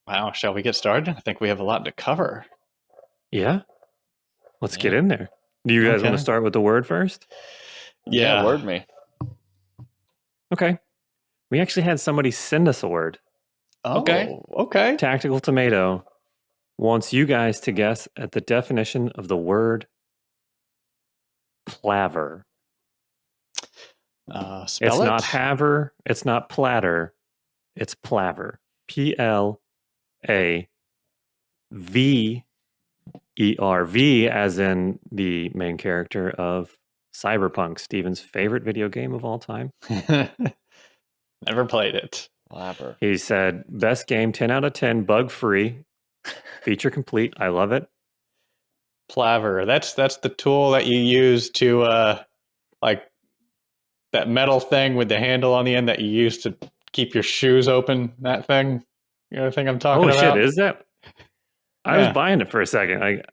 Wow, shall we get started? I think we have a lot to cover. Yeah. Let's get in there. Do you guys want to start with the word first? Yeah. Word me. Okay. We actually had somebody send us a word. Oh, Okay. Okay. Tactical Tomato wants you guys to guess at the definition of the word plaver. Spell It's it. not haver. It's not platter. It's plaver. Plaverv, as in the main character of Cyberpunk, Steven's favorite video game of all time. Never played it. Plaver. He said, best game, 10 out of 10, bug free, feature complete. I love it. Plaver. That's the tool that you use to like that metal thing with the handle on the end that you use to keep your shoes open. That thing. You know the thing I'm talking Holy about? shit, is that? I was buying it for a second.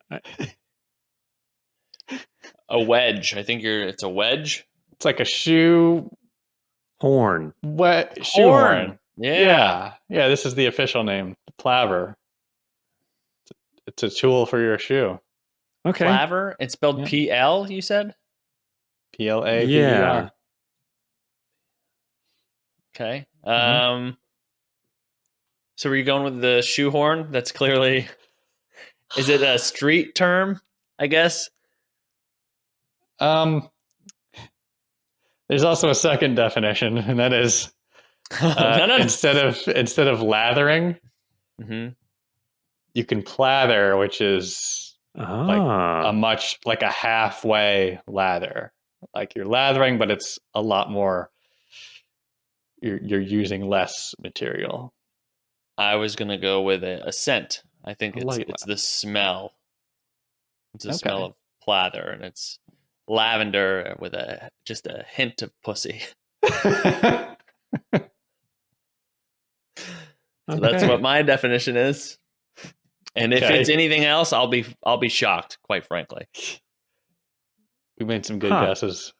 A wedge. I think it's a wedge. It's like a shoe Horn. shoehorn. Yeah. Yeah, this is the official name. Plaver. It's a tool for your shoe. Okay. Plaver. It's spelled PL, you said? PLAVER. Yeah. Okay. So were you going with the shoehorn? That's clearly... Is it a street term, I guess? There's also a second definition, and that is instead of lathering, you can plather, which is like a halfway lather. Like you're lathering, but it's a lot more. You're using less material. I was gonna go with a scent. I think it's the smell. It's the smell of plather, and it's lavender with just a hint of pussy. So that's what my definition is. And if it's anything else, I'll be shocked, quite frankly. We made some good guesses.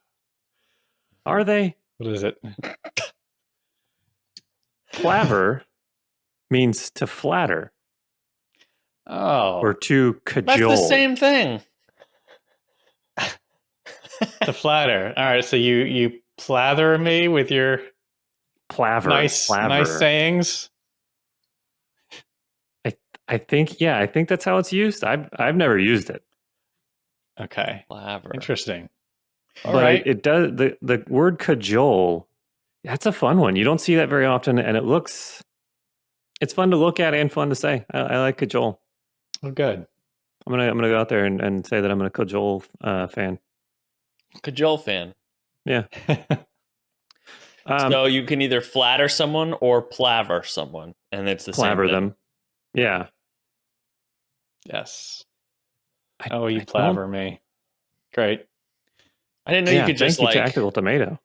Are they? What is it? Plaver means to flatter. Oh. Or to cajole. That's the same thing. To flatter. All right, so you plather me with your nice sayings. I think that's how it's used. I've never used it. Okay. Plaver. Interesting. All right. It does the word cajole. That's a fun one. You don't see that very often, and it's fun to look at and fun to say. I like cajole. Oh, good. I'm gonna go out there and say that I'm a cajole fan. Cajole fan. Yeah. So you can either flatter someone or plaver someone, and it's the same thing. Them. Yeah. Yes. You plaver me. Great. I didn't know you could just like Tactical Tomato.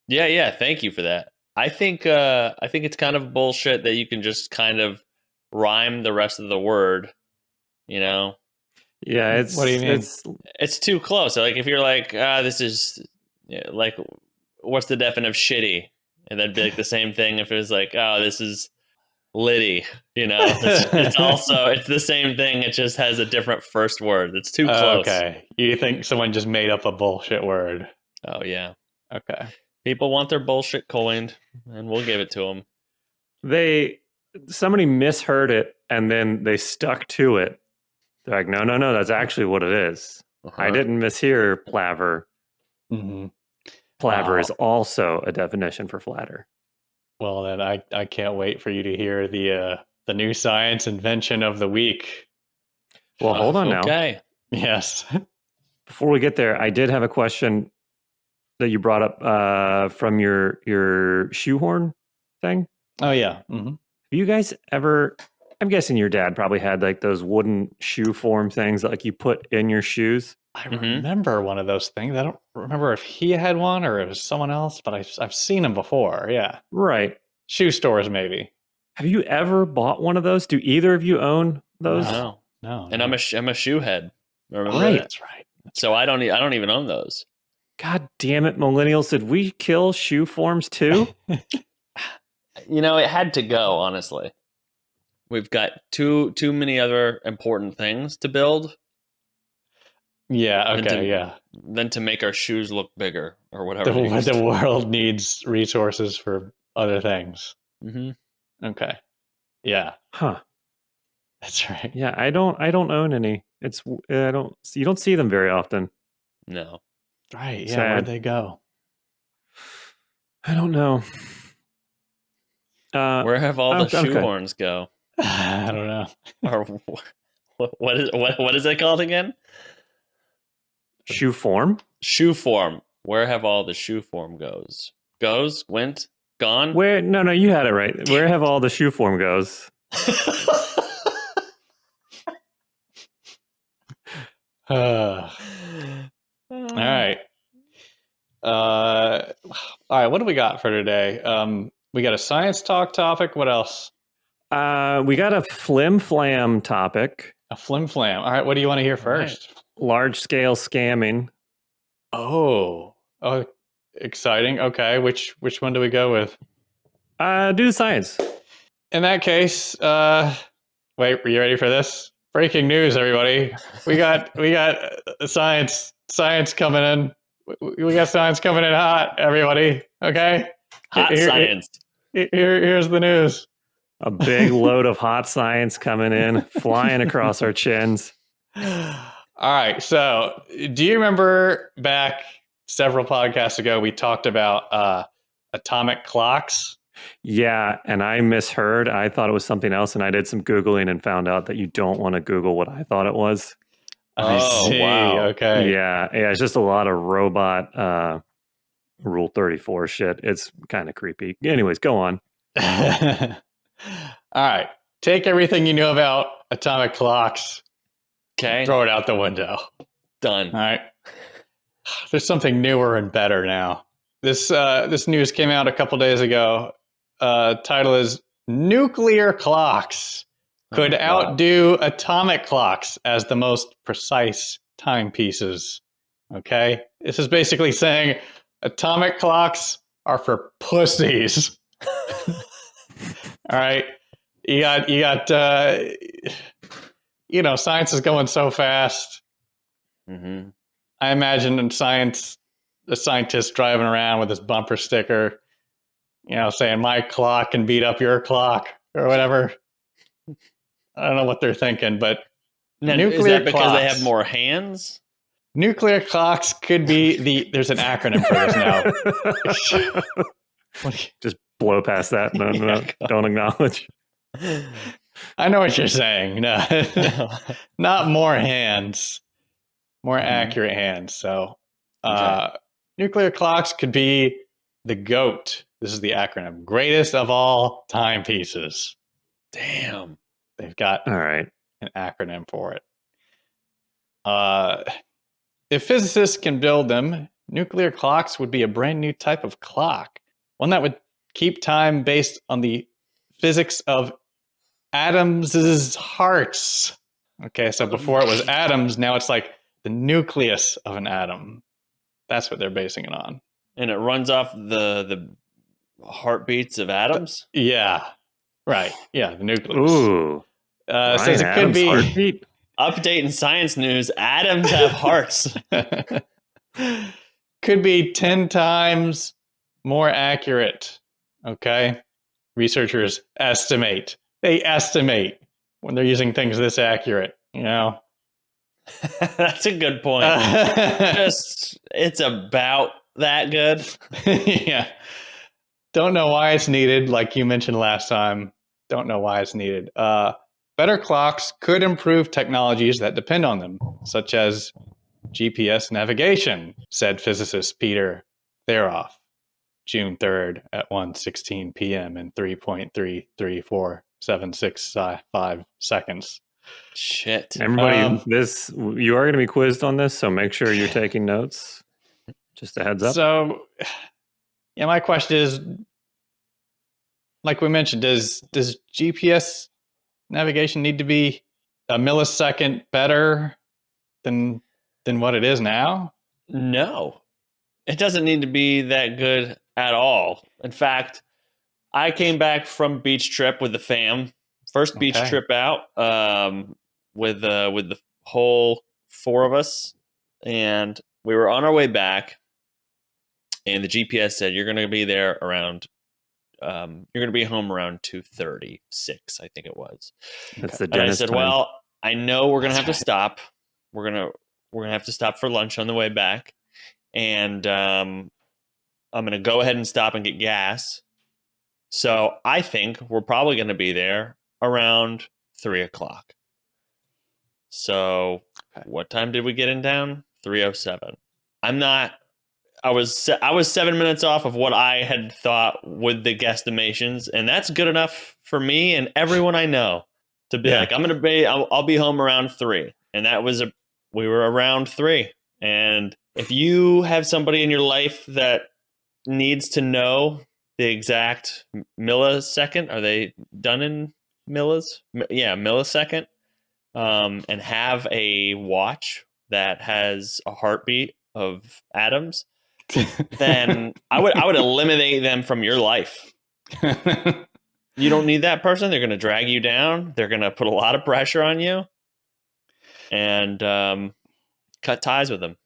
Yeah. Thank you for that. I think it's kind of bullshit that you can just kind of rhyme the rest of the word. You know. Yeah. What do you mean? It's too close. Like if you're like, this is like, what's the definition of shitty? And that'd be like the same thing if it was like, oh, this is Liddy, you know, it's the same thing. It just has a different first word. It's too close. Okay. You think someone just made up a bullshit word? Oh, yeah. Okay. People want their bullshit coined, and we'll give it to them. Somebody misheard it, and then they stuck to it. They're like, no, that's actually what it is. I didn't mishear plaver. Mm-hmm. Plaver is also a definition for flatter. Well, then I can't wait for you to hear the new science invention of the week. Well, hold on now. Okay. Yes. Before we get there, I did have a question that you brought up from your shoehorn thing. Oh, yeah. Mm-hmm. Have you guys ever... I'm guessing your dad probably had like those wooden shoe form things that like you put in your shoes. I remember one of those things. I don't remember if he had one or it was someone else, but I've seen them before. Yeah. Right. Shoe stores, maybe. Have you ever bought one of those? Do either of you own those? No. And I'm a shoe head. Remember right. that? That's right. So I don't even own those. God damn it, millennials! Did we kill shoe forms too? It had to go. Honestly, we've got too many other important things to build. Yeah. Okay. Than to make our shoes look bigger or whatever. The world needs resources for other things. Mm-hmm. Okay. Yeah. Huh. That's right. Yeah, I don't own any. You don't see them very often. No. Right. Yeah. Sad. Where'd they go? I don't know. Where have all the shoehorns go? I don't know. Or what is it called again? Shoe form? Shoe form. Where have all the shoe form went, gone? Where? No, you had it right. Where have all the shoe form goes? All right. All right. What do we got for today? We got a science talk topic. What else? We got a flim flam topic. A flim flam. All right. What do you want to hear first? Right. Large scale scamming. Oh, exciting. Okay. Which one do we go with? Do the science. In that case, wait, were you ready for this? Breaking news, everybody. We got science coming in. We got science coming in hot, everybody. Okay? Hot science. Here's the news. A big load of hot science coming in, flying across our chins. All right. So, do you remember back several podcasts ago, we talked about atomic clocks? Yeah, and I misheard. I thought it was something else, and I did some Googling and found out that you don't want to Google what I thought it was. I see. Wow. Okay. Yeah, it's just a lot of robot Rule 34 shit. It's kind of creepy. Anyways, go on. All right. Take everything you know about atomic clocks. Okay. Throw it out the window. Done. All right. There's something newer and better now. This news came out a couple days ago. Title is Nuclear Clocks could outdo atomic clocks as the most precise timepieces. Okay? This is basically saying atomic clocks are for pussies. All right? You got science is going so fast. Mm-hmm. I imagine in science, a scientist driving around with his bumper sticker, saying my clock can beat up your clock or whatever. I don't know what they're thinking, but nuclear is that because they have more hands? Nuclear clocks could be there's an acronym for this now. Just blow past that. No, don't acknowledge. I know what you're saying. No, not more hands, more accurate hands. So, nuclear clocks could be the GOAT. This is the acronym. Greatest of all timepieces. Damn. They've got all right an acronym for it. If physicists can build them, nuclear clocks would be a brand new type of clock. One that would keep time based on the physics of atoms' hearts. Okay, so before it was atoms, now it's like the nucleus of an atom. That's what they're basing it on. And it runs off the heartbeats of atoms? Yeah. Right. Yeah, the nucleus. Ooh. Says it could be heartbeat? Update in science news, atoms have hearts. Could be 10 times more accurate. Okay? Researchers estimate. They estimate when they're using things this accurate, That's a good point. It's about that good. Yeah. Don't know why it's needed, like you mentioned last time. Don't know why it's needed. Better clocks could improve technologies that depend on them, such as GPS navigation, said physicist Peter Theroff, June 3rd at 1:16 p.m. in 3.33476 seconds. Shit. Everybody, you are going to be quizzed on this, so make sure you're taking notes. Just a heads up. So, my question is, like we mentioned, does GPS navigation need to be a millisecond better than what it is now? No. it doesn't need to be that good at all. In fact, I came back from beach trip with the fam. First beach Okay. trip out, with the whole 4 of us, and we were on our way back, and the GPS said you're going to be there around. You're going to be home around 2:36, I think it was. That's the And I dentist said, time. well, I know we're going to That's have to right. stop. We're going to have to stop for lunch on the way back, and I'm going to go ahead and stop and get gas. So I think we're probably going to be there around 3:00. So what time did we get in town? 3:07. I was 7 minutes off of what I had thought with the guesstimations, and that's good enough for me and everyone I know to be like, I'll be home around 3. And we were around 3. And if you have somebody in your life that needs to know the exact millisecond, are they done in millis? Yeah, millisecond. And have a watch that has a heartbeat of atoms, then I would eliminate them from your life. You don't need that person. They're going to drag you down. They're going to put a lot of pressure on you, and cut ties with them,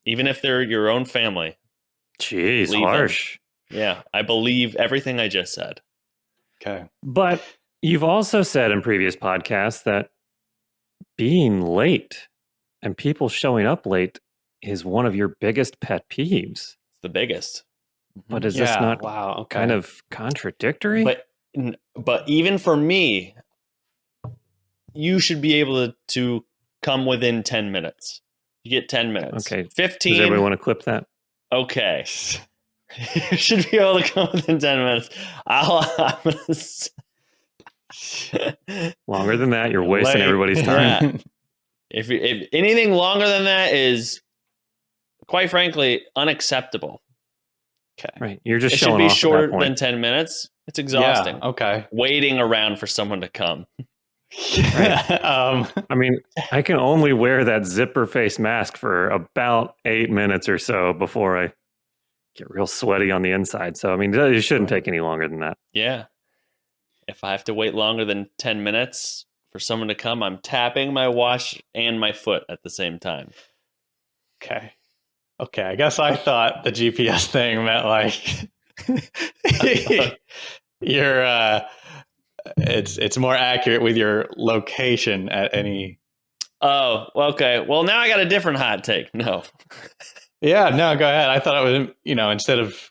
even if they're your own family. Jeez, Leave them. harsh. Yeah, I believe everything I just said. Okay. But you've also said in previous podcasts that being late and people showing up late is one of your biggest pet peeves. It's the biggest. But is this not kind of contradictory? But even for me, you should be able to come within 10 minutes. You get 10 minutes. Okay. 15. Does everybody want to clip that? Okay. You should be able to come within 10 minutes. I'm gonna Longer than that, you're wasting everybody's time. Yeah. If anything longer than that is, quite frankly, unacceptable. Okay. Right. You're just It showing should be off shorter at that point. than 10 minutes. It's exhausting. Yeah. Okay. Waiting around for someone to come. Right. I mean, I can only wear that zipper face mask for about 8 minutes or so before I get real sweaty on the inside. So, I mean, it shouldn't take any longer than that. Yeah. If I have to wait longer than 10 minutes for someone to come, I'm tapping my watch and my foot at the same time. Okay. I guess I thought the GPS thing meant like you're it's more accurate with your location at any. Oh, okay. Well, now I got a different hot take. No. Yeah, no, go ahead. I thought it was, instead of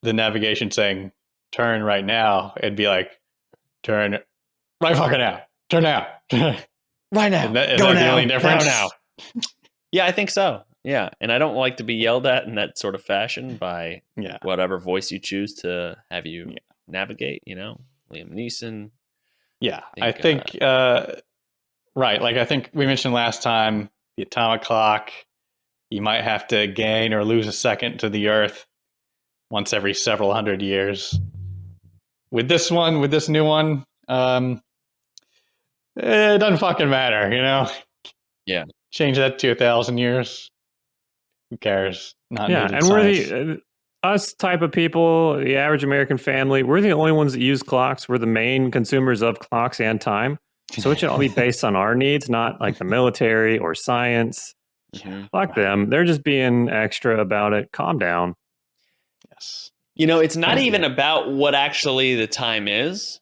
the navigation saying turn right now, it'd be like turn right fucking now. Turn now. Right now. Is that the only difference? Go now. Yeah, I think so. Yeah. And I don't like to be yelled at in that sort of fashion by whatever voice you choose to have you navigate, Liam Neeson. Yeah. I think right. Like I think we mentioned last time, the atomic clock, you might have to gain or lose a second to the Earth once every several hundred years. With this new one, it doesn't fucking matter, Yeah. Change that to 1,000 years. Who cares? Not needed and science. we're us type of people, the average American family, we're the only ones that use clocks. We're the main consumers of clocks and time. So it should all be based on our needs, not like the military or science. Fuck them. They're just being extra about it. Calm down. Yes. It's not even about what actually the time is,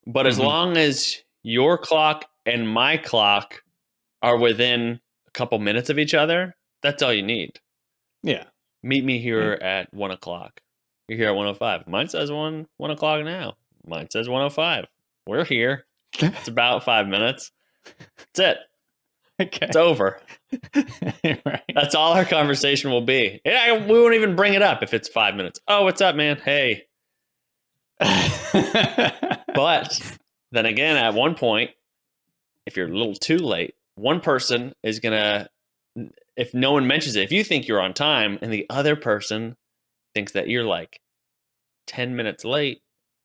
but as long as your clock and my clock are within a couple minutes of each other, that's all you need. Yeah. Meet me here at 1:00. You're here at 1:05. Mine says 1:00 now. Mine says 1:05. We're here. It's about 5 minutes. That's it. Okay. It's over. Right. That's all our conversation will be. We won't even bring it up if it's 5 minutes. Oh, what's up, man? Hey. But then again, at one point, if you're a little too late, one person is going to, if no one mentions it, if you think you're on time and the other person thinks that you're like 10 minutes late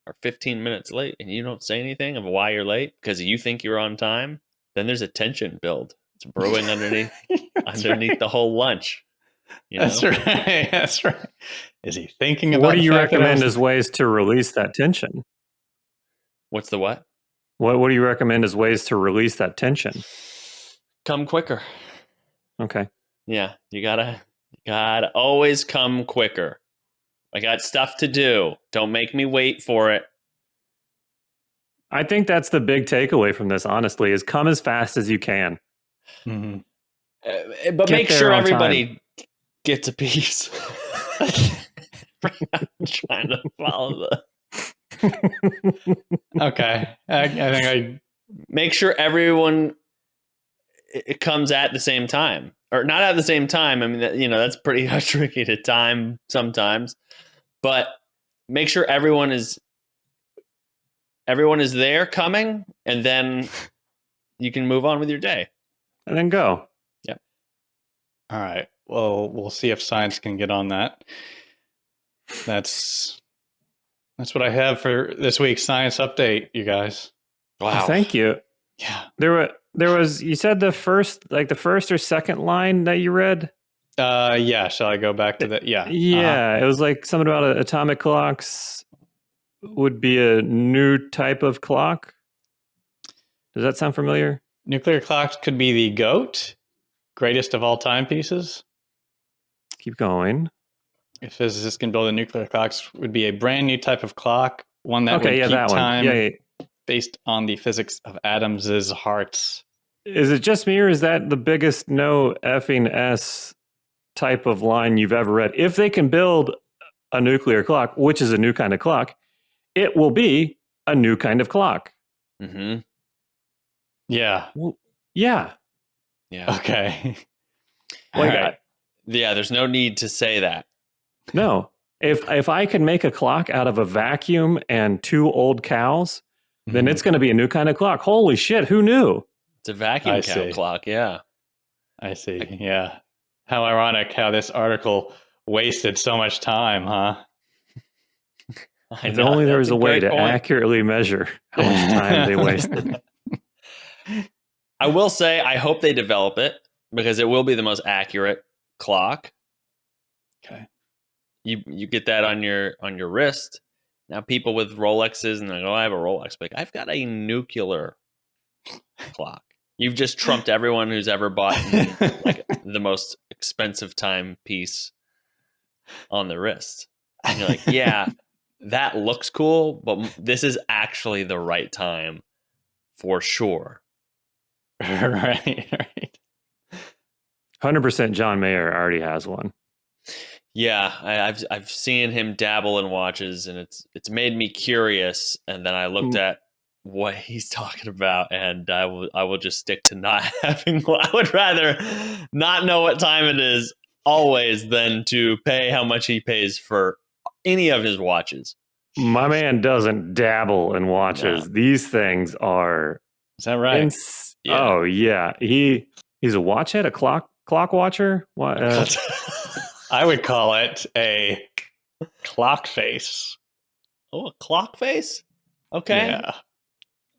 or 15 minutes late and you don't say anything of why you're late because you think you're on time, then there's a tension build. It's brewing underneath right. the whole lunch. You know? That's right. That's right. Is he thinking about What do the you fact that I recommend was- as ways to release that tension? What's the what? What do you recommend as ways to release that tension? Come quicker. Okay. Yeah, you gotta always come quicker. I got stuff to do. Don't make me wait for it. I think that's the big takeaway from this, honestly, is come as fast as you can. Mhm. But Get make there sure on everybody gets a piece. I'm trying to follow Okay. I think make sure everyone it comes at the same time, or not at the same time. I mean, that's pretty tricky to time sometimes, but make sure everyone is there coming, and then you can move on with your day. And then go. all right. Well, we'll see if science can get on that. That's what I have for this week's science update, you guys. Oh, thank you. Yeah. There was you said the first or second line that you read? Yeah. Shall I go back to that? Yeah. Yeah, it was like something about atomic clocks would be a new type of clock. Does that sound familiar? Nuclear clocks could be the GOAT, greatest of all time pieces. Keep going. If physicists can build a nuclear clocks, would be a brand new type of clock, one that Okay, would yeah, keep that one. time Yeah. based on the physics of atoms' hearts. Is it just me, or is that the biggest no effing S type of line you've ever read? If they can build a nuclear clock, which is a new kind of clock, it will be a new kind of clock. Mm-hmm. Yeah. Well, yeah. Yeah. Okay. Like, All right. Yeah. There's no need to say that. No. If I can make a clock out of a vacuum and two old cows, then it's going to be a new kind of clock. Holy shit, who knew? It's a vacuum I cow see. clock. Yeah. I see. Yeah. How ironic how this article wasted so much time, huh? I If know, only there that's was a way great to point. accurately measure how much time they wasted. I will say, I hope they develop it because it will be the most accurate clock. Okay. You get that on your wrist. Now people with Rolexes and they're like, oh, I have a Rolex, but I've got a nuclear clock. You've just trumped everyone who's ever bought like the most expensive timepiece on the wrist. And you're like, yeah, that looks cool, but this is actually the right time for sure. right. 100% John Mayer already has one. Yeah, I've seen him dabble in watches, and it's made me curious. And then I looked at what he's talking about, and I will just stick to not having one. I would rather not know what time it is always than to pay how much he pays for any of his watches. My man doesn't dabble in watches. No. These things are Is that right? Yeah. Oh yeah, he's a watch head, a clock watcher. What? I would call it a clock face. Oh, a clock face? Okay. Yeah.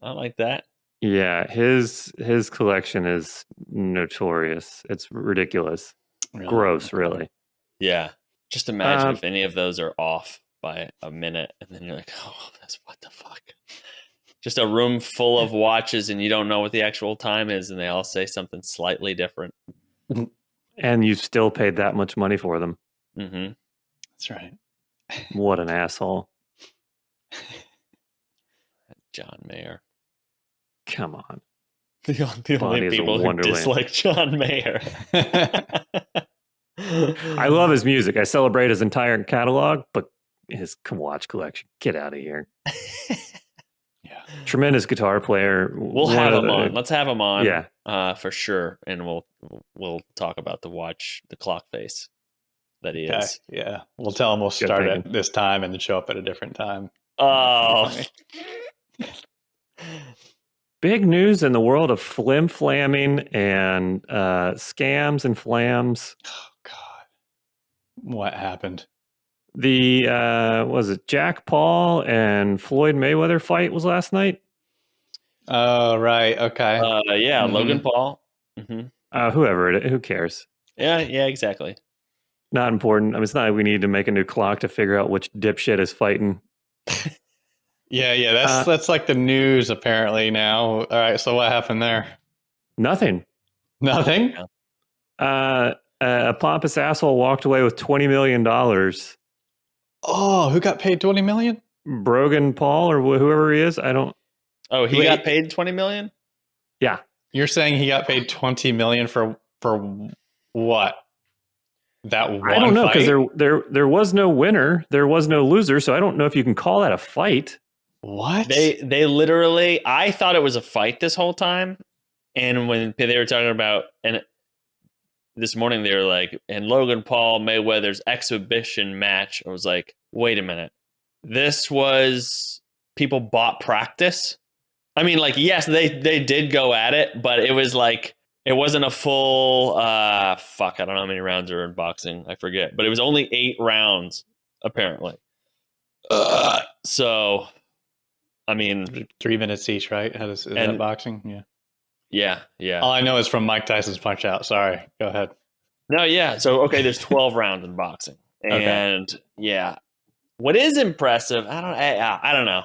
I like that. Yeah, his collection is notorious. It's ridiculous, Really? gross, Okay. really. Yeah. Just imagine if any of those are off by a minute, and then you're like, oh, that's what the fuck. Just a room full of watches, and you don't know what the actual time is, and they all say something slightly different. And you still paid that much money for them. Mm-hmm. That's right. What an asshole. John Mayer. Come on. The only Body is a people who wonderland. dislike John Mayer. I love his music. I celebrate his entire catalog, but his watch collection, get out of here. Yeah. Tremendous guitar player. We'll have him on. Let's have him on. Yeah. For sure. And we'll talk about the clock face that he Okay. is. Yeah. We'll tell him we'll Good start thinking. at this time and then show up at a different time. Oh. Big news in the world of flim-flamming and scams and flams. Oh God. What happened? The was it Jack Paul and Floyd Mayweather fight was last night? Oh, right. Okay. Yeah, Mhm. Logan Paul. Mm-hmm. Whoever it is, who cares? Yeah, exactly. Not important. I mean, it's not like we need to make a new clock to figure out which dipshit is fighting. Yeah, that's like the news apparently now. All right, so what happened there? Nothing. Nothing? A pompous asshole walked away with $20 million. Oh, who got paid 20 million? Brogan Paul or whoever he is. I don't. Oh, he Wait. got paid 20 million? Yeah. You're saying he got paid 20 million for what? That one I don't know fight? because there was no winner, there was no loser, so I don't know if you can call that a fight. What? They literally, I thought it was a fight this whole time. And when they were talking about, and this morning they were like, and Logan Paul Mayweather's exhibition match, I was like, wait a minute. This was, people bought practice? I mean, like, yes, they did go at it, but it was like, it wasn't a full, I don't know how many rounds are in boxing. I forget. But it was only 8 rounds, apparently. So, I mean, 3 minutes each, right? Is that boxing? Yeah. Yeah. All I know is from Mike Tyson's Punch Out. Sorry. Go ahead. No, yeah. So, okay, there's 12 rounds in boxing. And, yeah. What is impressive, I don't know.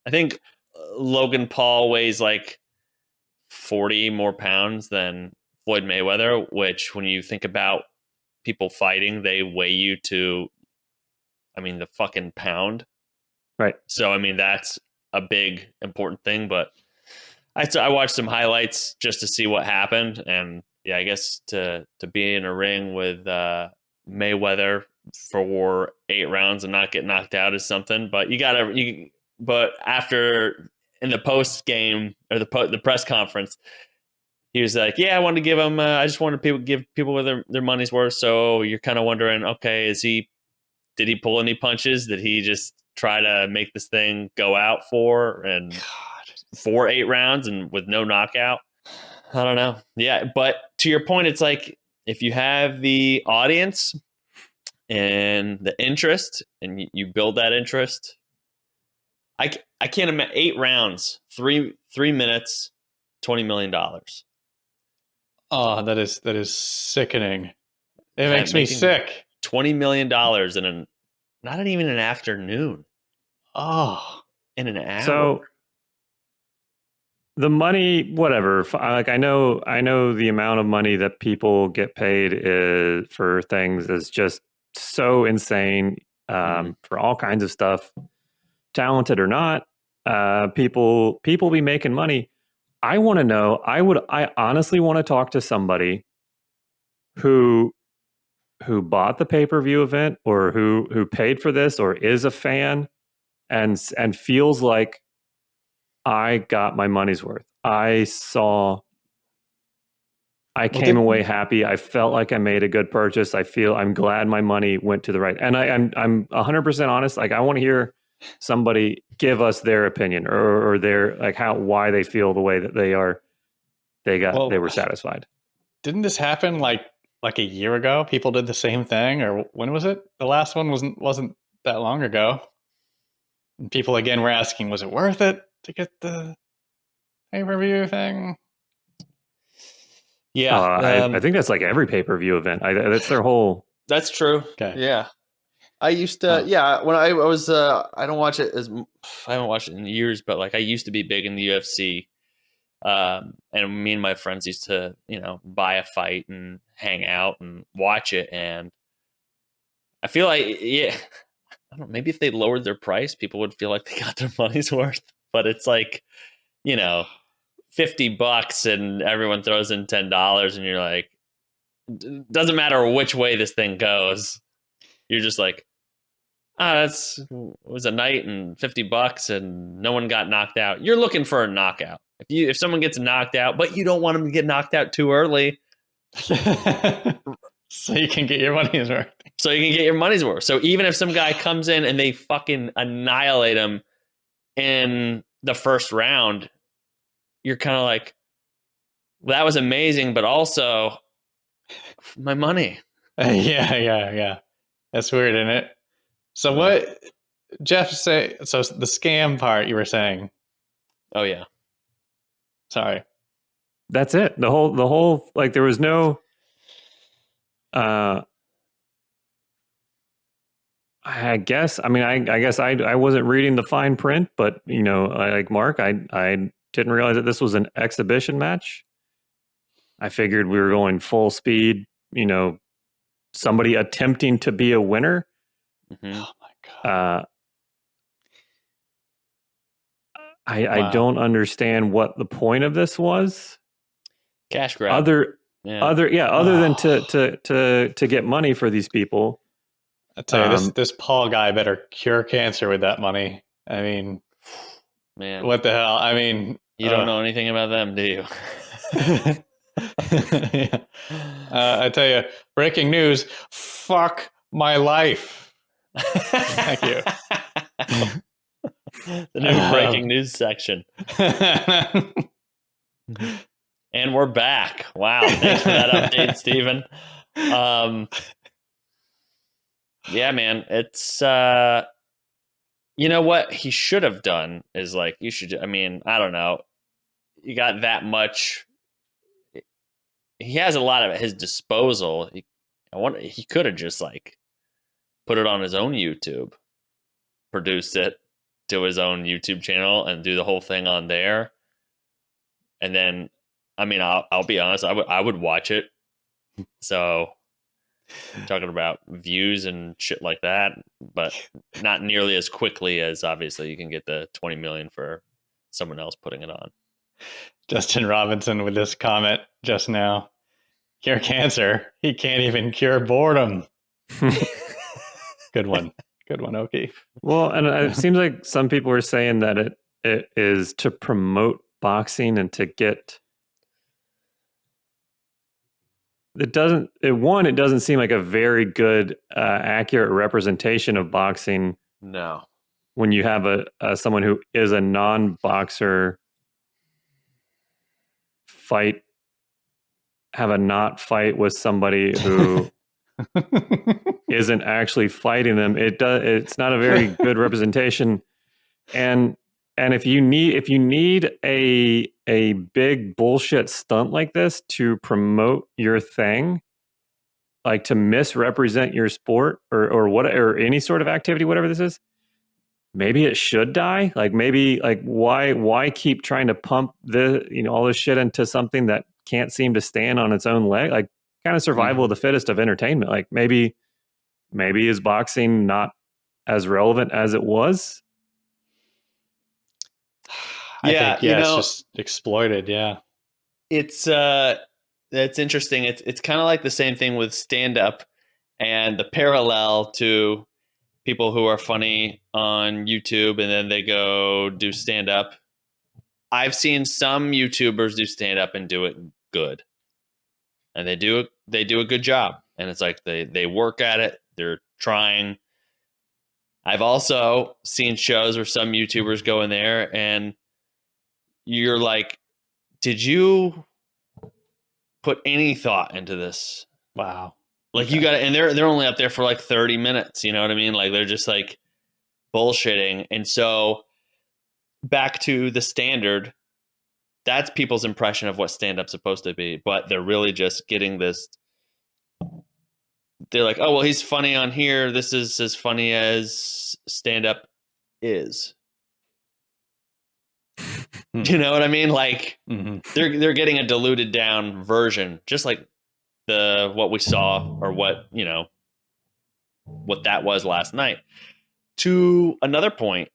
I think Logan Paul weighs like 40 more pounds than Floyd Mayweather, which when you think about people fighting, they weigh you to, the fucking pound. Right. So, that's a big, important thing. But I watched some highlights just to see what happened. And yeah, I guess to be in a ring with Mayweather for 8 rounds and not get knocked out is something. But but after in the post game or the press conference, he was like, "Yeah, I wanted to give him. I just wanted to give people their money's worth." So you're kind of wondering, okay, did he pull any punches? Did he just try to make this thing go out for 8 rounds and with no knockout? I don't know. Yeah, but to your point, it's like if you have the audience and the interest, and you build that interest. I can't imagine 8 rounds, 3 minutes, $20 million. Oh, that is sickening. It makes me sick. $20 million in not even an afternoon. Oh, in an hour. So the money, whatever. Like I know the amount of money that people get paid for things is just so insane. For all kinds of stuff, talented or not, people be making money. I want to know. I honestly want to talk to somebody who bought the pay-per-view event or who paid for this or is a fan and feels like I got my money's worth. I came away happy. I felt like I made a good purchase. I'm glad my money went to the right. And I'm 100% honest. Like I want to hear somebody give us their opinion or their why they feel the way that they are. They were satisfied. Didn't this happen like a year ago? People did the same thing, or when was it? The last one wasn't that long ago. And people again were asking, was it worth it to get the pay-per-view thing? Yeah, I think that's like every pay-per-view event. That's their whole. That's true. Okay. Yeah, I used to. Yeah, when I was, I don't watch it I haven't watched it in years, but like I used to be big in the UFC. And me and my friends used to, buy a fight and hang out and watch it. And I feel like, I don't know, maybe if they lowered their price, people would feel like they got their money's worth. But it's like, $50 and everyone throws in $10 and you're like, doesn't matter which way this thing goes. You're just like, it was a night and $50 and no one got knocked out. You're looking for a knockout. If someone gets knocked out, but you don't want them to get knocked out too early, so you can get your money's worth. So even if some guy comes in and they fucking annihilate him in the first round, you're kind of like, well, that was amazing, but also my money. Yeah. That's weird, isn't it? So what Jeff say? So the scam part you were saying. Oh yeah. Sorry. That's it. The whole like there was no. I guess. I mean, I guess I wasn't reading the fine print, but like Mark, I didn't realize that this was an exhibition match. I figured we were going full speed. Somebody attempting to be a winner. Mm-hmm. Oh my God. I don't understand what the point of this was. Cash grab. Other than to get money for these people. I tell you, this Paul guy better cure cancer with that money. I mean, man, what the hell? I mean, you don't know anything about them, do you? Yeah. I tell you, breaking news. Fuck my life. Thank you. The new breaking news section. And we're back. Wow. Thanks for that update, Stephen. Yeah, man. It's you know what he should have done is like I don't know. You got that much. He has a lot at his disposal. He could have just like put it on his own YouTube, produced it to his own YouTube channel, and do the whole thing on there. And then, I'll be honest, I would watch it. So, talking about views and shit like that, but not nearly as quickly as obviously you can get the 20 million for someone else putting it on. Justin Robinson with this comment just now. Cure cancer. He can't even cure boredom. Good one. Good one, Oki. Well, and it seems like some people are saying that it is to promote boxing and to get. It doesn't seem like a very good, accurate representation of boxing. No. When you have someone who is a non-boxer have a not fight with somebody who isn't actually fighting them. It's not a very good representation. And if you need a big bullshit stunt like this to promote your thing, like to misrepresent your sport or any sort of activity, whatever this is, maybe it should die. Like maybe like why keep trying to pump all this shit into something that can't seem to stand on its own leg? Like kind of survival of the fittest of entertainment. Like maybe is boxing not as relevant as it was? I think it's just exploited. Yeah, it's interesting. It's kind of like the same thing with stand up, and the parallel to people who are funny on YouTube and then they go do stand up. I've seen some YouTubers do stand up and do it good, and they do a good job. And it's like they work at it. They're trying. I've also seen shows where some YouTubers go in there and you're like, did you put any thought into this? Wow. Like you got to, and they're only up there for like 30 minutes. You know what I mean? Like they're just like bullshitting. And so back to the standard, that's people's impression of what stand-up's supposed to be. But they're really just getting this. They're like, oh, well, he's funny on here. This is as funny as stand-up is. You know what I mean? Like they're getting a diluted down version, just like what we saw or what that was last night. To another point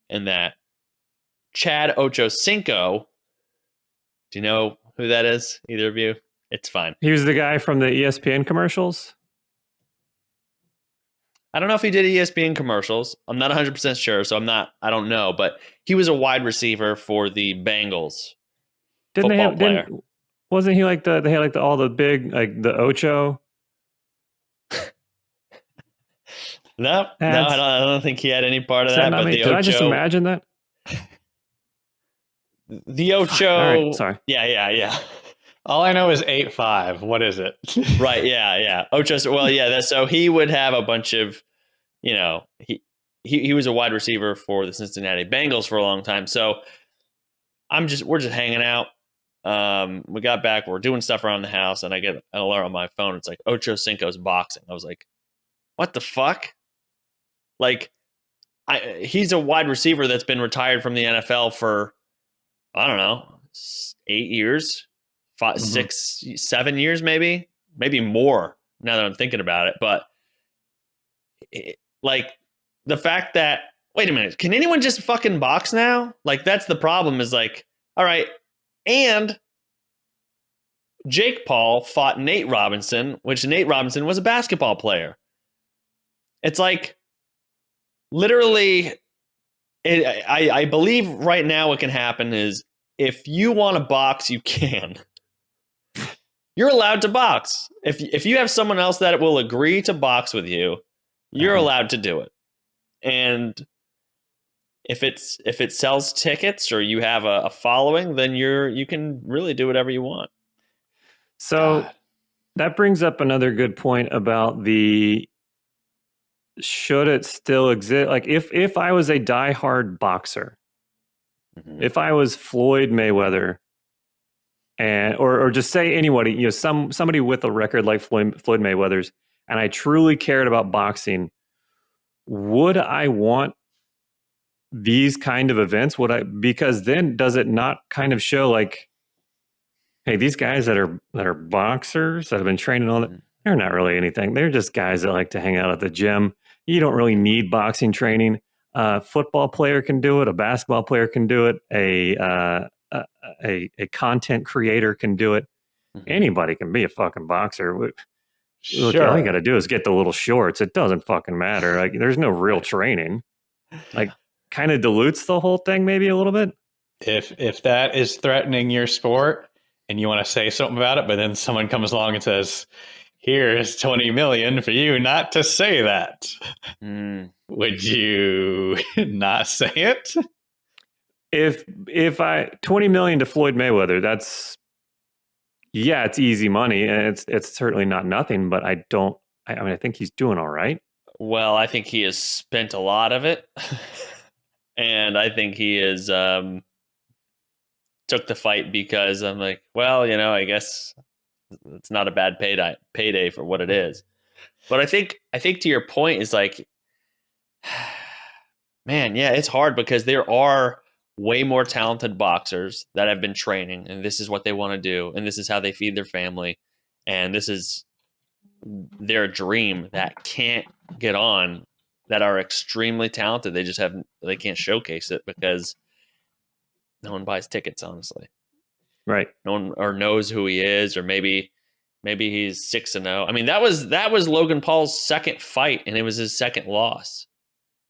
in that Chad Ochocinco, do you know who that is? Either of you? It's fine. He was the guy from the ESPN commercials. I don't know if he did ESPN commercials. I'm not 100% sure, so I don't know, but he was a wide receiver for the Bengals. Wasn't he like they had like all the big, like the Ocho? No, I don't think he had any part of that. But the Ocho, did I just imagine that? The Ocho. All right, sorry. Yeah. All I know is 8'5". What is it? Right. Yeah. Ocho. Well, yeah. So he would have a bunch of, he was a wide receiver for the Cincinnati Bengals for a long time. So we're just hanging out. We got back, we're doing stuff around the house, and I get an alert on my phone. It's like Ocho Cinco's boxing. I was like, what the fuck? Like, he's a wide receiver that's been retired from the NFL for, I don't know, 8 years, 5, 6, 7 years, maybe more now that I'm thinking about it. But like the fact that, wait a minute, can anyone just fucking box now? Like, that's the problem, is like, all right. And Jake Paul fought Nate Robinson, which Nate Robinson was a basketball player. It's like, literally, I believe right now what can happen is, if you want to box, you can. You're allowed to box. If you have someone else that will agree to box with you, you're allowed to do it. And if it sells tickets, or you have a following, then you can really do whatever you want. So that brings up another good point about the, should it still exist? Like, if I was a diehard boxer, if I was Floyd Mayweather, and or just say anybody, you know, somebody with a record like Floyd Mayweather's, and I truly cared about boxing, would I want these kind of events? Because then does it not kind of show like, hey, these guys that are boxers that have been training all that, they're not really anything. They're just guys that like to hang out at the gym. You don't really need boxing training. A football player can do it. A basketball player can do it. A content creator can do it. Anybody can be a fucking boxer. Look, all you got to do is get the little shorts. It doesn't fucking matter. Like, there's no real training. Like, kind of dilutes the whole thing maybe a little bit. If that is threatening your sport and you want to say something about it, but then someone comes along and says, here's 20 million for you not to say that. Would you not say it? If I 20 million to Floyd Mayweather, that's, yeah, it's easy money, and it's certainly not nothing, but I mean, I think he's doing all right. Well, I think he has spent a lot of it. And I think he is took the fight because I'm like, well, you know, I guess it's not a bad payday for what it is. But I think to your point is like, man, yeah, it's hard because there are way more talented boxers that have been training, and this is what they want to do, and this is how they feed their family, and this is their dream, that can't get on, that are extremely talented. They can't showcase it because no one buys tickets, honestly. Right. No one or knows who he is, or maybe he's 6-0. I mean, that was Logan Paul's second fight, and it was his second loss.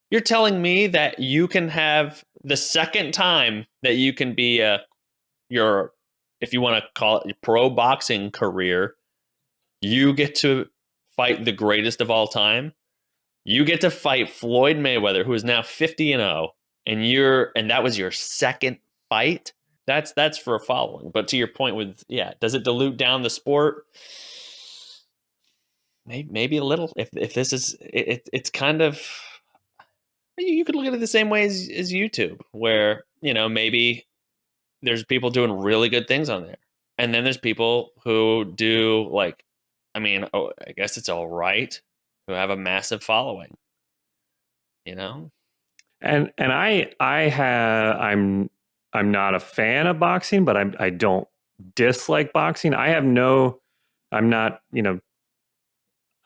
You're telling me that you can have the second time that you can be your, if you want to call it, your pro boxing career, you get to fight the greatest of all time. You get to fight Floyd Mayweather, who is now 50-0, and that was your second fight. That's for a following. But to your point with, yeah, does it dilute down the sport? Maybe a little. If this is it's kind of, you could look at it the same way as YouTube, where, you know, maybe there's people doing really good things on there, and then there's people who do, like, I mean, I guess it's all right, who have a massive following, you know. And I'm not a fan of boxing, but I don't dislike boxing. I'm not, you know,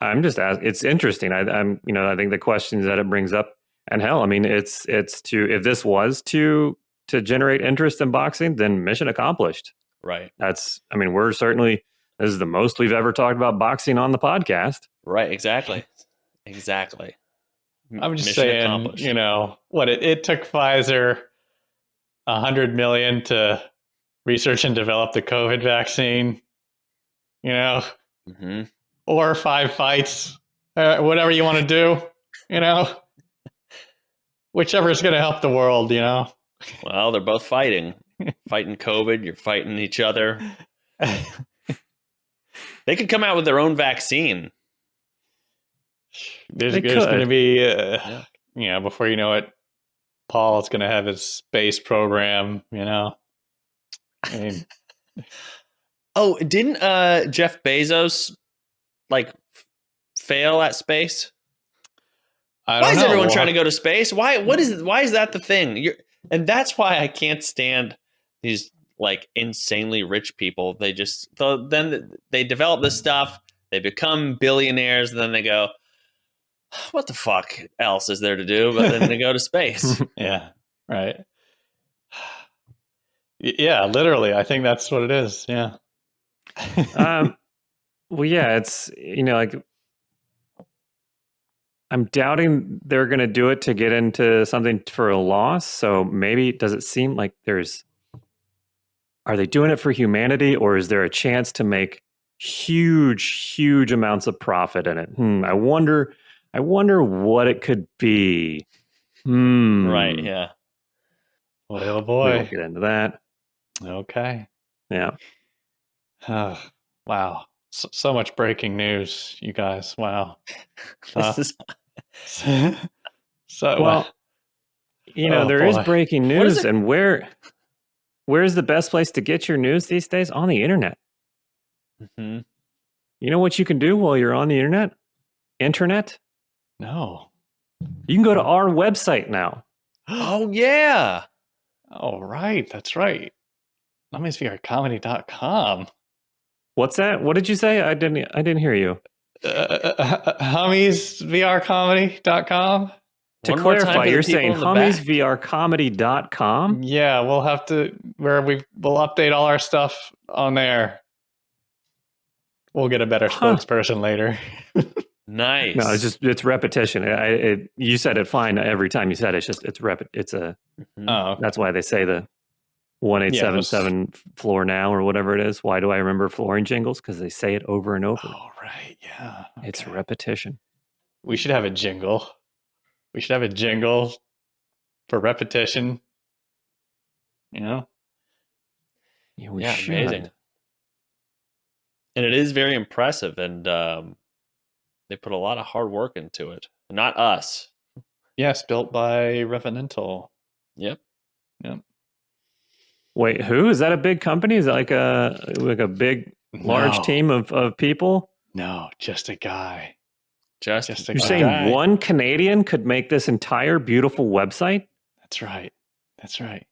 I'm just asking. It's interesting. I'm, you know, I think the questions that it brings up, and hell, I mean, it's to, if this was to generate interest in boxing, then mission accomplished. Right. I mean, this is the most we've ever talked about boxing on the podcast. Right. Exactly. I'm just saying, you know, what it took Pfizer $100 million to research and develop the COVID vaccine, you know, or 5 fights, whatever you want to do, you know, whichever is going to help the world, you know. Well, they're both fighting COVID. You're fighting each other. They could come out with their own vaccine. There's going to be, you know, before you know it, Paul is going to have his space program, you know. I mean, Oh, didn't Jeff Bezos like fail at space? I Why don't is know. everyone We'll trying to have- go to space? Why is that the thing? And that's why I can't stand these like insanely rich people. They just then they develop this stuff, they become billionaires, and then they go, what the fuck else is there to do? But then they go to space. Yeah, right. Yeah, literally. I think that's what it is. Yeah. Well, yeah, it's, like I'm doubting they're going to do it to get into something for a loss. So maybe does it seem like are they doing it for humanity, or is there a chance to make huge amounts of profit in it? I wonder what it could be. Right, yeah. Boy, oh We boy. won't get into that. Okay. Yeah. Oh, wow. So much breaking news, you guys. Wow. This is- So, Well, oh, there is boy. breaking What is news, it? and where's the best place to get your news these days? On the internet. Mhm. You know what you can do while you're on the internet? Internet? No. You can go to our website now. Oh yeah. Oh, right. That's right. Hummy'sVRComedy.com. What's that? What did you say? I didn't hear you. Hummy'sVRComedy.com. To One more time clarify, for the you're people saying in the back. Hummy'sVRComedy.com? Yeah, we'll have to we'll update all our stuff on there. We'll get a better spokesperson later. Nice. No, it's repetition. You said it fine every time you said it. It's a Mhm. Oh, that's why they say the 1877 floor now or whatever it is. Why do I remember flooring jingles? Because they say it over and over. oh, right. Yeah. It's okay. repetition. We should have a jingle. We should have a jingle for repetition. Yeah, we Yeah, should. amazing. And it is very impressive, and they put a lot of hard work into it. Not us. Yes, built by Revenantal. Yep. Yep. Wait, who is that? A big company? Is that like a big, large No. team of people? No, just a guy. Just Just a You're guy. saying one Canadian could make this entire beautiful website? That's right. That's right.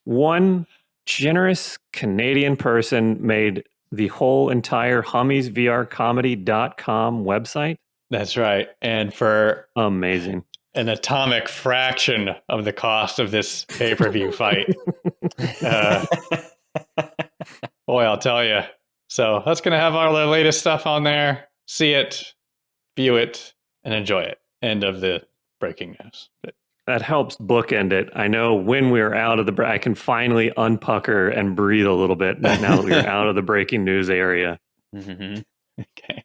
One generous Canadian person made the whole entire Hummy'sVRComedy.com website? That's right. And for Amazing. an atomic fraction of the cost of this pay-per-view fight. Boy, I'll tell you. So that's going to have all the latest stuff on there. See it, view it, and enjoy it. End of the breaking news. That helps bookend it. I know when we're out of I can finally unpucker and breathe a little bit now that we're out of the breaking news area. Mm-hmm. Okay.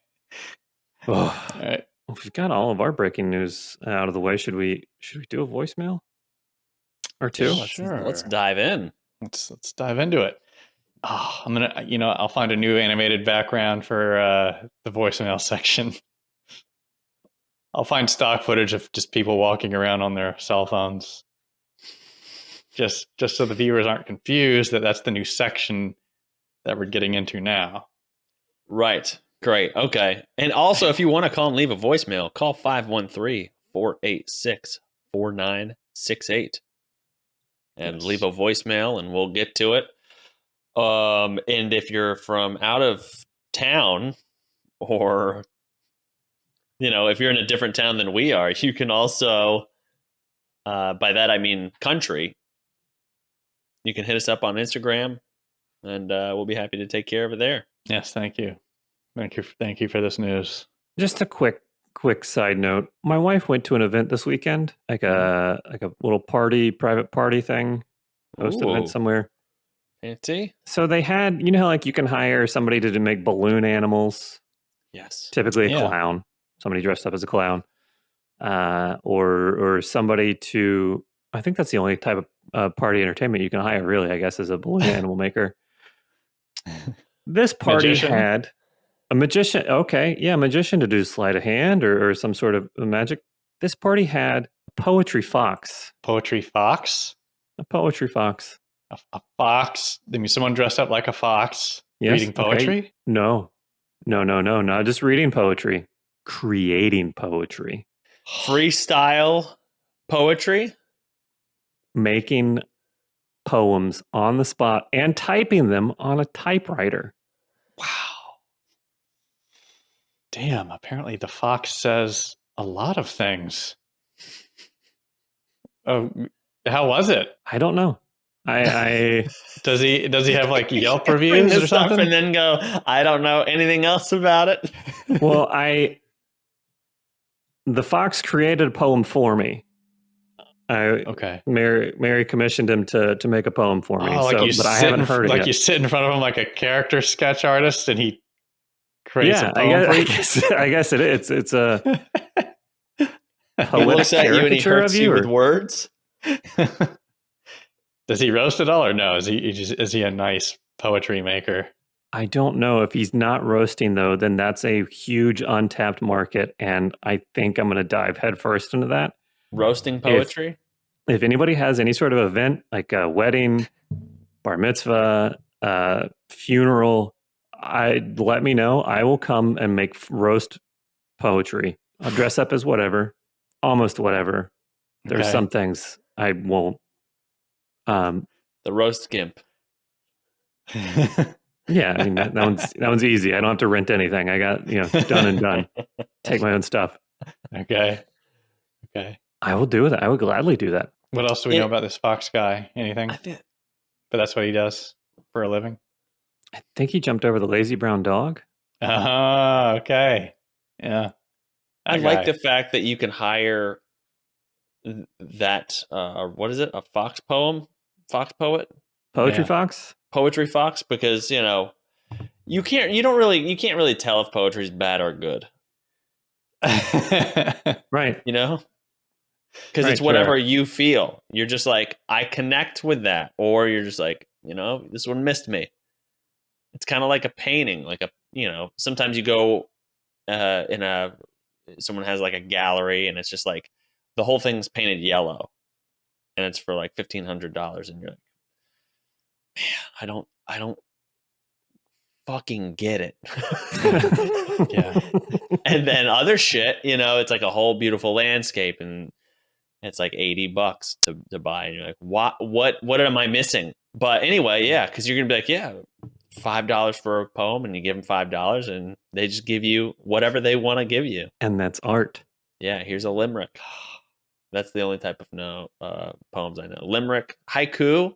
Oh, all right. we've got all of our breaking news out of the way. Should we do a voicemail or two? Sure. Let's dive in. Let's dive into it. Oh, I'm gonna, I'll find a new animated background for the voicemail section. I'll find stock footage of just people walking around on their cell phones, just so the viewers aren't confused that that's the new section that we're getting into now. Right. Great. Okay. And also, if you want to call and leave a voicemail, call 513-486-4968 and Yes. leave a voicemail, and we'll get to it. And if you're from out of town, or if you're in a different town than we are, you can also, by that I mean country, you can hit us up on Instagram, and we'll be happy to take care of it there. Yes, thank you. Thank you for this news. Just a quick side note. My wife went to an event this weekend, like a little private party thing, hosted event somewhere. Fancy. So they had, how like you can hire somebody to make balloon animals. Yes. Typically a clown, somebody dressed up as a clown, or somebody to. I think that's the only type of party entertainment you can hire, really. I guess, as a balloon animal maker. This party had a magician. Okay, yeah, a magician to do sleight of hand or some sort of magic. This party had a poetry fox. Poetry fox? A poetry fox. A fox. I mean, someone dressed up like a fox Yes? reading Okay. poetry. No. Not just reading poetry. Creating poetry. Freestyle poetry. Making poems on the spot and typing them on a typewriter. Wow. Damn. Apparently, the fox says a lot of things. Oh, how was it? I don't know. I Does he have like Yelp Bring reviews this or stuff something? and then go, I don't know anything else about it. well, the fox created a poem for me. Okay. Mary commissioned him to make a poem for me. Oh, like you but I haven't heard it like yet. you sit in front of him like a character sketch artist, and he creates Yeah, a poem for you. I guess it is. It's a He poetic looks at you and he caricature hurts of you you. with words. Does he roast it all, or no? Is he a nice poetry maker? I don't know if he's not roasting though. Then that's a huge untapped market, and I think I'm going to dive headfirst into that. Roasting poetry. If anybody has any sort of event like a wedding, bar mitzvah, funeral, let me know. I will come and make roast poetry. I'll dress up as whatever, almost whatever. There's Okay. some things I won't. The roast gimp. Yeah, I mean that one's easy. I don't have to rent anything. I got done and done. Take my own stuff. Okay. I will do that. I would gladly do that. What else do we know about this fox guy? Anything? I think But that's what he does for a living. I think he jumped over the lazy brown dog. Okay. Yeah. I That like guy. the fact that you can hire that. What is it? A fox poet, Poetry Yeah. fox. poetry fox, because you can't really tell if poetry is bad or good. Right. Because Right, it's whatever sure. you feel. You're just like, I connect with that, or you're just like, this one missed me. It's kind of like a painting, like sometimes you go someone has like a gallery and it's just like the whole thing's painted yellow and it's for like $1,500 and you're like, man, I don't fucking get it. Yeah. And then other shit, it's like a whole beautiful landscape and it's like $80 to buy, and you're like, what am I missing? But anyway, yeah, because you're gonna be like, yeah, $5 for a poem, and you give them $5 and they just give you whatever they want to give you. And that's art. Yeah, here's a limerick. That's the only type of poems I know. Limerick, haiku.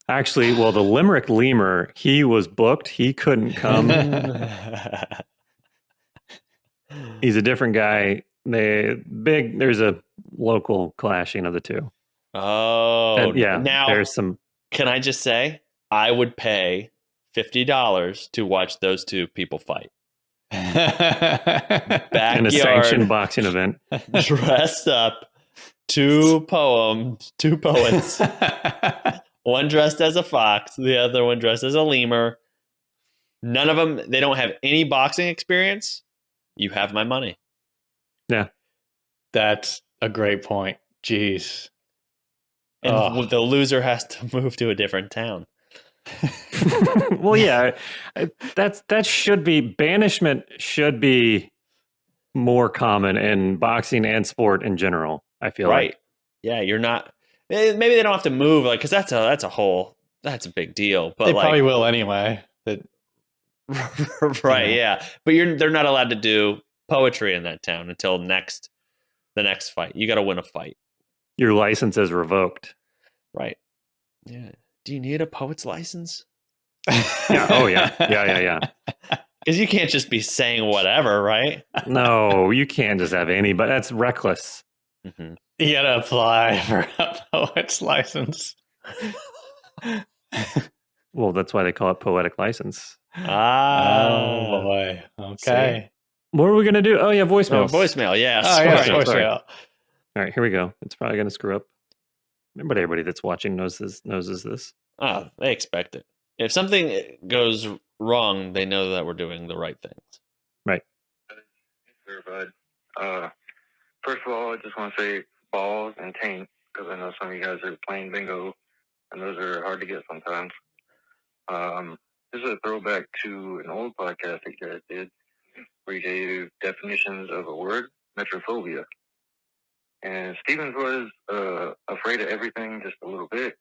Actually, well, the limerick lemur, he was booked. He couldn't come. He's a different guy. There's a local clashing of the two. Oh, And yeah. Now, There's some. can I just say, I would pay $50 to watch those two people fight. In a Backyard, sanctioned boxing event. dressed up, two poets. One dressed as a fox, the other one dressed as a lemur. None of them, they don't have any boxing experience. You have my money. Yeah. That's a great point. Jeez. And the loser has to move to a different town. Well, yeah, that should be, banishment should be more common in boxing and sport in general. I feel like. Yeah, you're not. Maybe they don't have to move, like, because that's a big deal. But they probably will anyway. Right, yeah. But they're not allowed to do poetry in that town until the next fight. You got to win a fight. Your license is revoked. Right. Yeah. Do you need a poet's license? Yeah. Oh, yeah. Yeah. Because you can't just be saying whatever, right? No, you can't just have any, but that's reckless. Mm-hmm. You gotta apply for a poet's license. Well, that's why they call it poetic license. Oh boy. Okay. What are we gonna do? Oh yeah, voicemail. Voicemail. Yeah. Oh yeah, Sorry. voicemail. All right, here we go. It's probably gonna screw up. But everybody that's watching knows this. Oh, they expect it. If something goes wrong, they know that we're doing the right things. Right. Sure, bud. First of all, I just want to say balls and taint. because I know some of you guys are playing bingo, and those are hard to get sometimes. This is a throwback to an old podcast that you guys did, where you gave definitions of a word, metrophobia. And Stevens was afraid of everything just a little bit.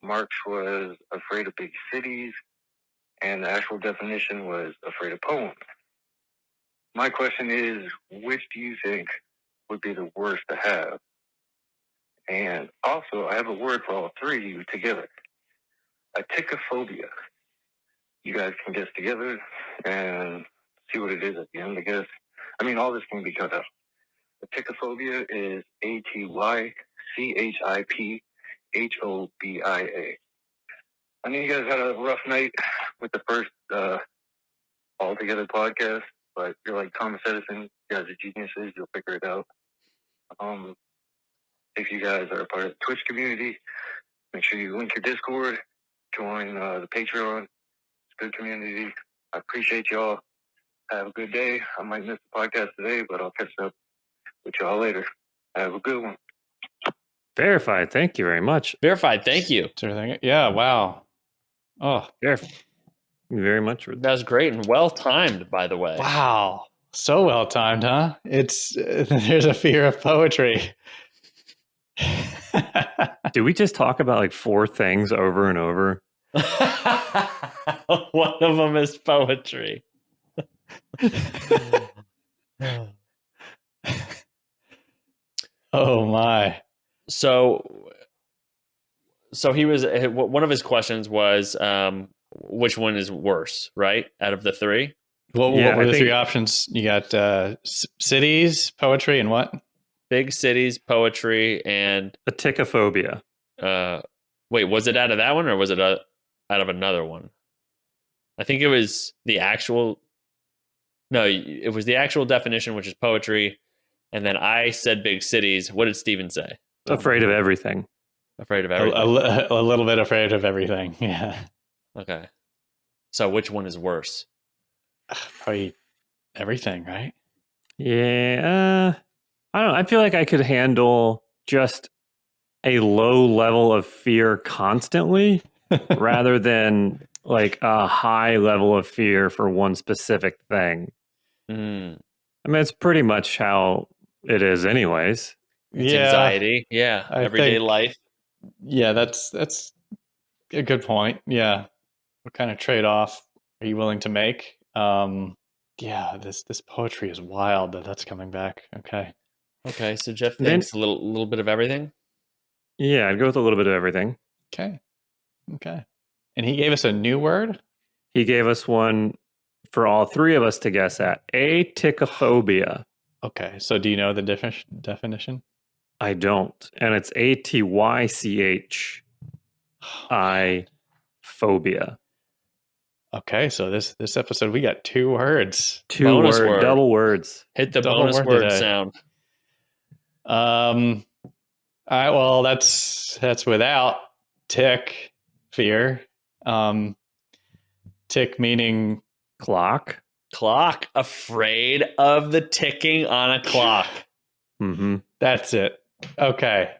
Marx was afraid of big cities, and the actual definition was afraid of poems. My question is, which do you think would be the worst to have? And also, I have a word for all three of you together. Atychophobia. You guys can guess together and see what it is at the end, I guess. I mean, all this can be cut out. Atychophobia is ATYCHIPHOBIA. I know you guys had a rough night with the first All Together podcast, but you're like Thomas Edison. You guys are geniuses. You'll figure it out. If you guys are a part of the Twitch community, make sure you link your Discord, join the Patreon. It's a good community. I appreciate y'all. Have a good day. I might miss the podcast today, but I'll catch up with y'all later. Have a good one. Verified. Thank you very much. Verified. Thank you. Yeah, wow. Oh, Verified. Thank you very much. That was great and well timed, by the way. wow. So well timed, huh? It's there's a fear of poetry. Did we just talk about like 4 things over and over? One of them is poetry. Oh my. So he was, one of his questions was, which one is worse, right? Out of the 3? What Yeah, were I the think- 3 options? You got cities, poetry, and what? Big cities, poetry, and Atychophobia. wait, was it out of that one or was it out of another one? I think it was the actual. No, it was the actual definition, which is poetry, and then I said big cities. What did Steven say? Afraid of everything. Afraid of A, everything. a little bit afraid of everything. Yeah. Okay. So which one is worse? Probably everything, right? Yeah. I don't know. I feel like I could handle just a low level of fear constantly rather than like a high level of fear for one specific thing. Mm, I mean, it's pretty much how it is anyways. it's Yeah. anxiety. Yeah. I Everyday think- life. Yeah, that's a good point. Yeah. What kind of trade-off are you willing to make? Yeah, this poetry is wild that that's coming back. Okay. Okay. So Jeff Then- thinks a little bit of everything. Yeah, I'd go with a little bit of everything. Okay. And he gave us a new word? He gave us one for all 3 of us to guess at. Atychophobia. Okay. So do you know the definition? I don't. And it's ATYCHI phobia. Okay, so this episode we got 2 words. 2 Bonus word, word. double words. Hit the Double bonus word word today. sound. All right, well that's without tick fear. Tick meaning Clock. Clock. Afraid of the ticking on a clock. Mm-hmm. that's it. Okay.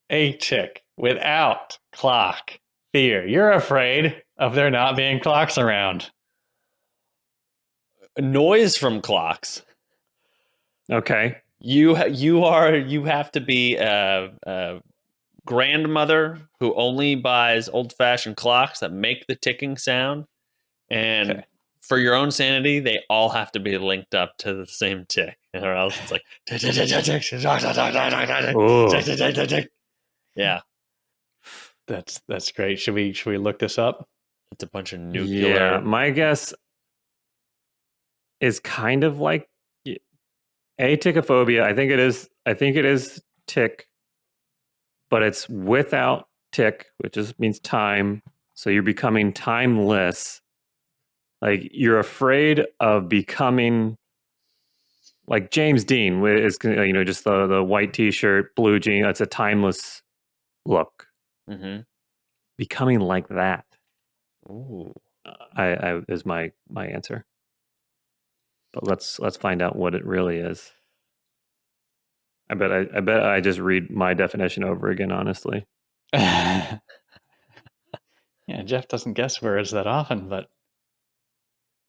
A tick without clock fear. You're afraid of there not being clocks around. Noise from clocks. Okay. You have to be a grandmother who only buys old fashioned clocks that make the ticking sound, and Okay. for your own sanity, they all have to be linked up to the same tick, or else it's like Oh. yeah, That's great. Should we look this up? it's a bunch of Yeah, nuclear. my guess is kind of like atychophobia. I think it is tick, but it's without tick, which means time. So you're becoming timeless. Like you're afraid of becoming like James Dean is, just the white t-shirt, blue jean. That's a timeless look. Mm-hmm. Becoming like that. Ooh. I is my answer. But let's find out what it really is. I bet I just read my definition over again, honestly. Yeah, Jeff doesn't guess words that often, but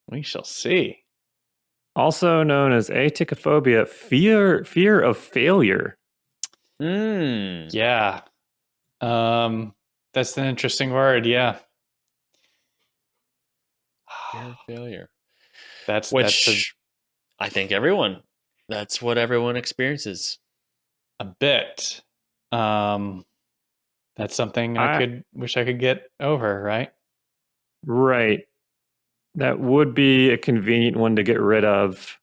we shall see. Also known as atychophobia, fear of failure. Yeah. That's an interesting word, yeah. Fear of failure. That's I think that's what everyone experiences. a bit. That's something I wish I could get over, right? Right. That would be a convenient one to get rid of,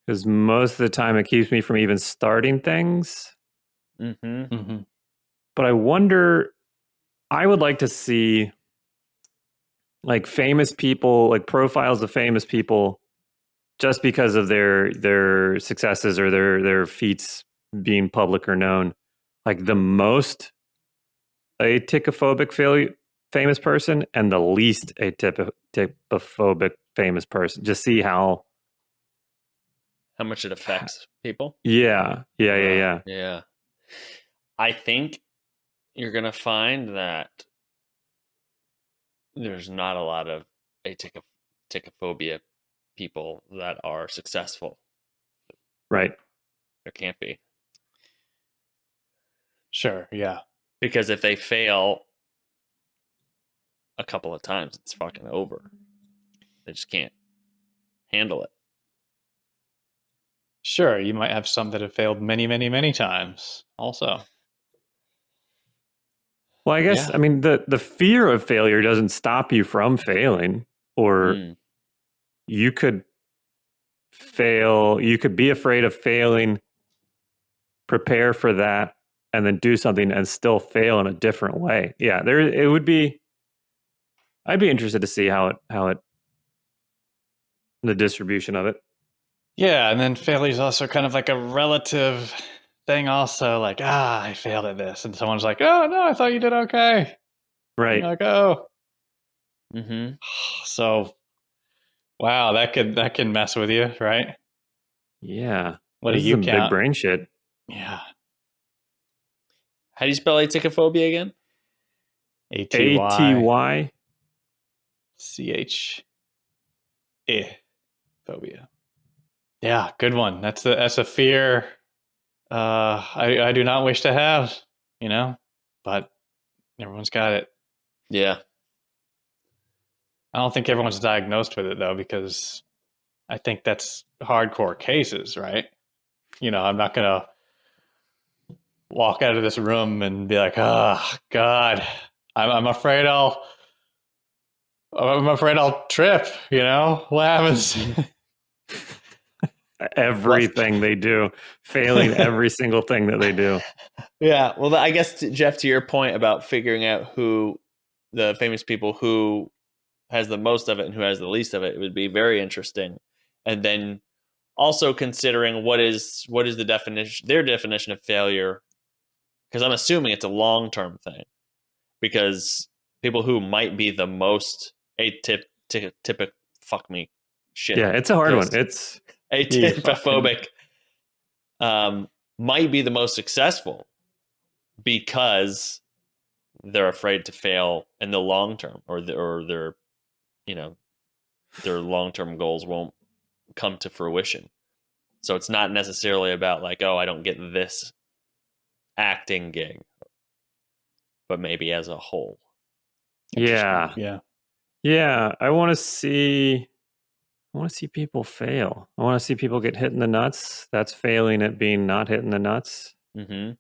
because most of the time it keeps me from even starting things. Mm-hmm. But I wonder, I would like to see like famous people, like profiles of famous people, just because of their successes or their feats being public or known. Like the most atychophobic famous person and the least atychophobic famous person. Just see how much it affects people. Yeah. Yeah. I think you're going to find that there's not a lot of atychophobia people that are successful. Right. There can't be. Sure, yeah. Because if they fail a couple of times, it's fucking over. They just can't handle it. Sure, you might have some that have failed many, many, many times also. Well, I guess, I mean, the fear of failure doesn't stop you from failing, or you could fail. You could be afraid of failing, prepare for that, and then do something and still fail in a different way. Yeah, it would be. I'd be interested to see how it the distribution of it. Yeah, and then failure is also kind of like a relative thing also, like, I failed at this. And someone's like, oh, no, I thought you did okay. Right. You're like, oh. Mm-hmm. So, wow, that can mess with you, right? Yeah. What this do you is some count? big brain shit. Yeah. How do you spell atychophobia again? ATY phobia. Yeah, good one. That's a fear I do not wish to have, but everyone's got it. Yeah. I don't think everyone's diagnosed with it though, because I think that's hardcore cases, right? I'm not gonna walk out of this room and be like, oh God, I'm afraid I'll trip. What happens? Everything they do, failing every single thing that they do. Yeah. Well, I guess, Jeff, to your point about figuring out who the famous people who has the most of it and who has the least of it would be very interesting. And then also considering what is the definition, their definition of failure, because I'm assuming it's a long-term thing, because people who might be the most atypical, fuck me, shit. Yeah, it's a hard one. It's atypophobic might be the most successful because they're afraid to fail in the long term, or their their long-term goals won't come to fruition. So it's not necessarily about like, oh, I don't get this acting gig, but maybe as a whole. Yeah. I want to see people fail. I want to see people get hit in the nuts. That's failing at being not hit in the nuts. Mm-hmm.